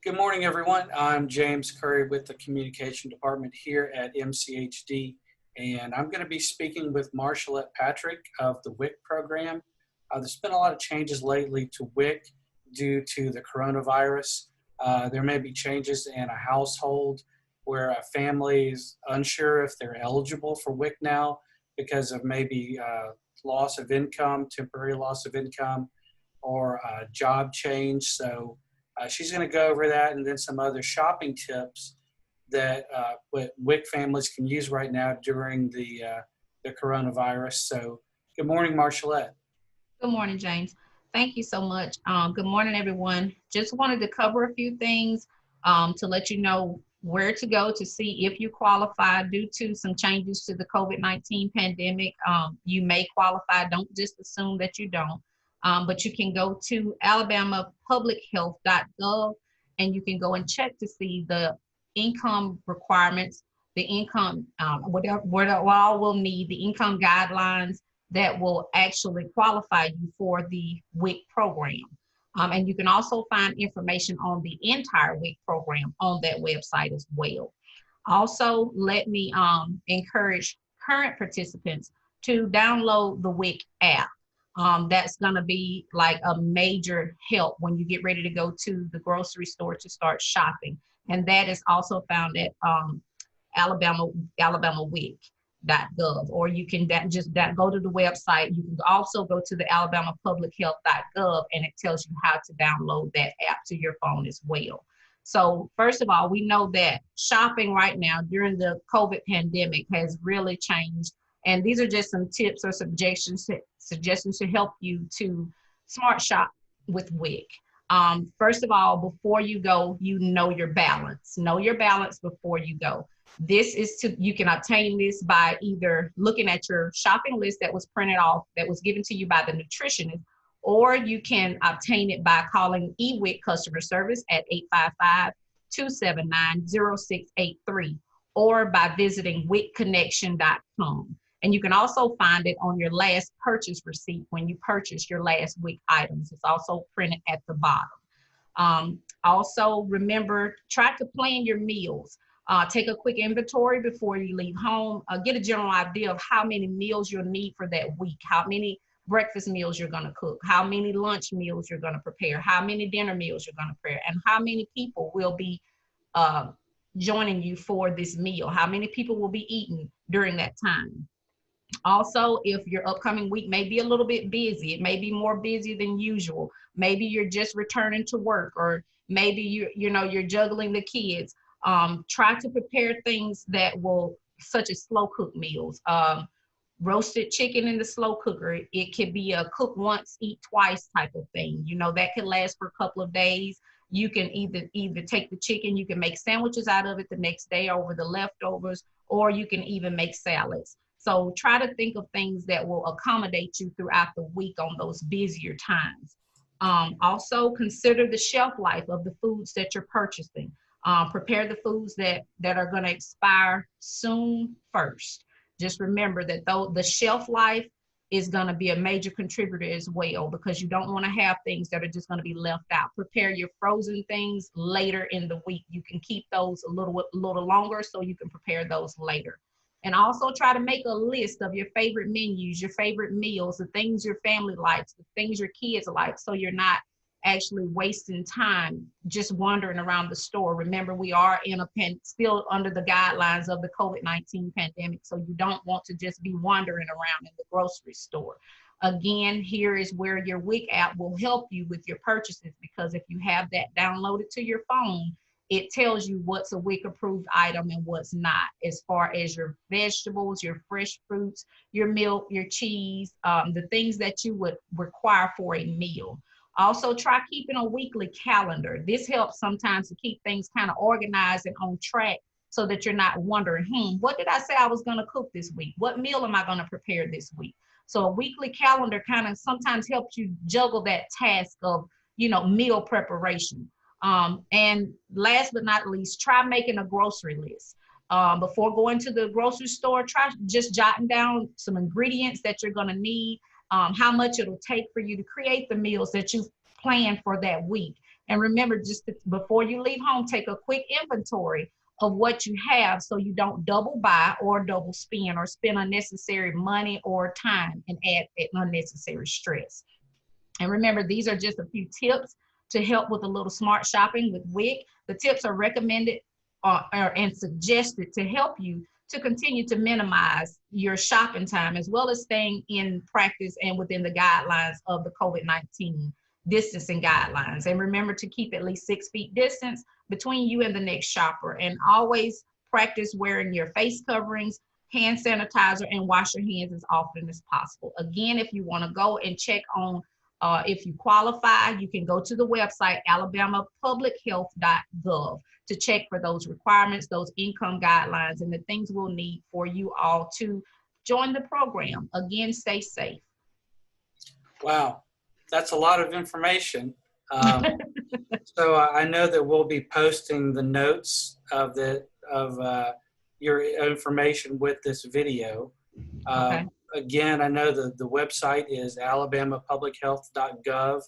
Good morning, everyone. I'm James Curry with the Communication Department here at MCHD, and I'm going to be speaking with Marshallette Patrick of the WIC program. There's been a lot of changes lately to WIC due to the coronavirus. There may be changes in a household where a family is unsure if they're eligible for WIC now because of maybe loss of income, temporary loss of income, or a job change. So she's going to go over that and then some other shopping tips that what WIC families can use right now during the coronavirus. So good morning, Marshallette. Good morning, James. Thank you so much. Good morning, everyone. Just wanted to cover a few things to let you know where to go to see if you qualify due to some changes to the COVID-19 pandemic. You may qualify. Don't just assume that you don't. But you can go to AlabamaPublicHealth.gov and you can go and check to see the income requirements, the income, what all we'll need, the income guidelines that will actually qualify you for the WIC program. And you can also find information on the entire WIC program on that website as well. Also, let me encourage current participants to download the WIC app. That's going to be like a major help when you get ready to go to the grocery store to start shopping. And that is also found at AlabamaWIC.gov, or you can just go to the website. You can also go to the AlabamaPublicHealth.gov and it tells you how to download that app to your phone as well. So first of all, we know that shopping right now during the COVID pandemic has really changed. And these are just some tips or suggestions to help you to smart shop with WIC. First of all, before you go, you know your balance. Know your balance before you go. You can obtain this by either looking at your shopping list that was printed off, that was given to you by the nutritionist, or you can obtain it by calling eWic customer service at 855-279-0683, or by visiting wicconnection.com. And you can also find it on your last purchase receipt when you purchase your last WIC items. It's also printed at the bottom. Also, remember, try to plan your meals. Take a quick inventory before you leave home. Get a general idea of how many meals you'll need for that week, how many breakfast meals you're going to cook, how many lunch meals you're going to prepare, how many dinner meals you're going to prepare, and how many people will be joining you for this meal, how many people will be eating during that time. Also, if your upcoming week may be a little bit busy, it may be more busy than usual. Maybe you're just returning to work, or maybe you're juggling the kids. Try to prepare things that will, such as slow cook meals. Roasted chicken in the slow cooker. It could be a cook once, eat twice type of thing. That could last for a couple of days. You can either take the chicken, you can make sandwiches out of it the next day over the leftovers, or you can even make salads. So try to think of things that will accommodate you throughout the week on those busier times. Also consider the shelf life of the foods that you're purchasing. Prepare the foods that are going to expire soon first. Just remember that though the shelf life is going to be a major contributor as well, because you don't want to have things that are just going to be left out. Prepare your frozen things later in the week. You can keep those a little longer so you can prepare those later. And also try to make a list of your favorite menus, your favorite meals, the things your family likes, the things your kids like, so you're not actually wasting time just wandering around the store. Remember, we are still under the guidelines of the COVID-19 pandemic, so you don't want to just be wandering around in the grocery store. Again, here is where your WIC app will help you with your purchases, because if you have that downloaded to your phone, it tells you what's a WIC approved item and what's not, as far as your vegetables, your fresh fruits, your milk, your cheese, the things that you would require for a meal. Also, try keeping a weekly calendar. This helps sometimes to keep things kind of organized and on track, so that you're not wondering, what did I say I was going to cook this week? What meal am I going to prepare this week? So a weekly calendar kind of sometimes helps you juggle that task of, meal preparation. And last but not least, try making a grocery list. Before going to the grocery store, try just jotting down some ingredients that you're going to need, how much it'll take for you to create the meals that you've planned for that week. And remember, before you leave home, take a quick inventory of what you have so you don't double buy or double spend or spend unnecessary money or time and add unnecessary stress. And remember, these are just a few tips to help with a little smart shopping with WIC. The tips are recommended and suggested to help you to continue to minimize your shopping time, as well as staying in practice and within the guidelines of the COVID-19 distancing guidelines. And remember to keep at least 6 feet distance between you and the next shopper, and always practice wearing your face coverings, hand sanitizer, and wash your hands as often as possible. Again, if you want to go and check on if you qualify, you can go to the website AlabamaPublicHealth.gov to check for those requirements, those income guidelines, and the things we'll need for you all to join the program. Again, stay safe. Wow, that's a lot of information. So I know that we'll be posting the notes of your information with this video. Okay. Again, I know the website is AlabamaPublicHealth.gov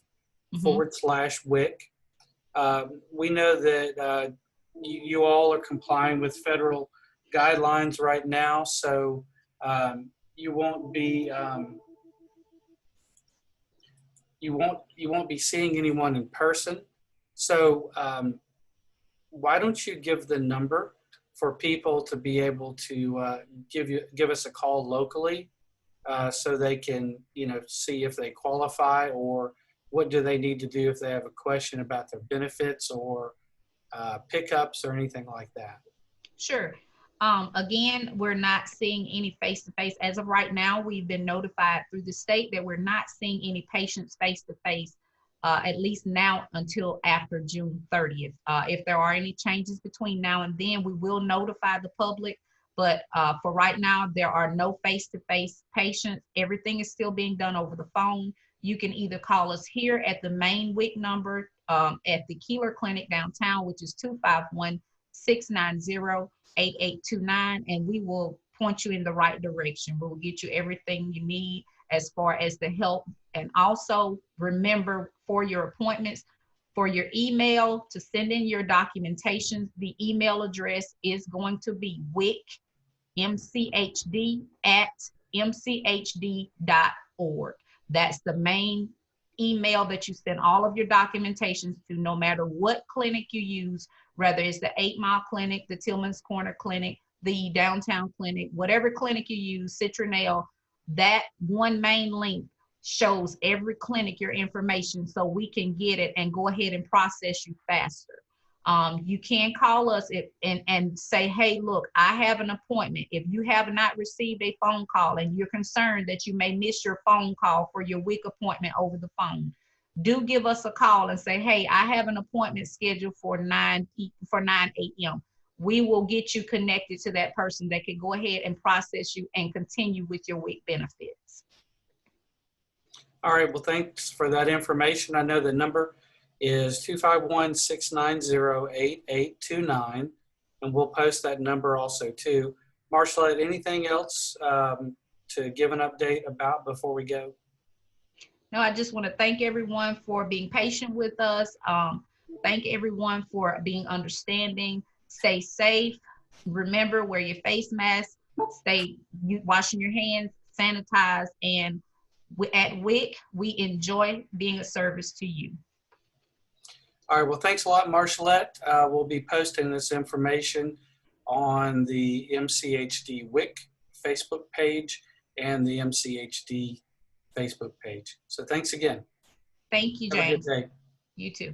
/WIC. We know that you all are complying with federal guidelines right now, so you won't be seeing anyone in person. So why don't you give the number for people to be able to give us a call locally, so they can see if they qualify, or what do they need to do if they have a question about their benefits or pickups or anything like that. Sure. Again, we're not seeing any face-to-face. As of right now, we've been notified through the state that we're not seeing any patients face-to-face, at least now until after June 30th. If there are any changes between now and then, we will notify the public. But for right now, there are no face-to-face patients. Everything is still being done over the phone. You can either call us here at the main WIC number at the Keeler Clinic downtown, which is 251-690-8829, and we will point you in the right direction. We will get you everything you need as far as the help. And also remember, for your appointments, for your email to send in your documentation, the email address is going to be wicmchd@mchd.org. That's the main email that you send all of your documentations to, no matter what clinic you use, whether it's the 8 Mile Clinic, the Tillman's Corner Clinic, the downtown clinic, whatever clinic you use, Citronelle, that one main link shows every clinic your information so we can get it and go ahead and process you faster. You can call us and say, hey, look, I have an appointment. If you have not received a phone call and you're concerned that you may miss your phone call for your WIC appointment over the phone, do give us a call and say, hey, I have an appointment scheduled for 9 a.m. We will get you connected to that person that can go ahead and process you and continue with your WIC benefits. All right, well, thanks for that information. I know the number is 251-690-8829, and we'll post that number also too. Marshallette, anything else to give an update about before we go? No, I just want to thank everyone for being patient with us. Thank everyone for being understanding. Stay safe. Remember, wear your face mask. Stay washing your hands, sanitize, and at WIC, we enjoy being a service to you. All right, well, thanks a lot, Marshallette. We'll be posting this information on the MCHD WIC Facebook page and the MCHD Facebook page. So thanks again. Thank you, James. Have a good day. You too.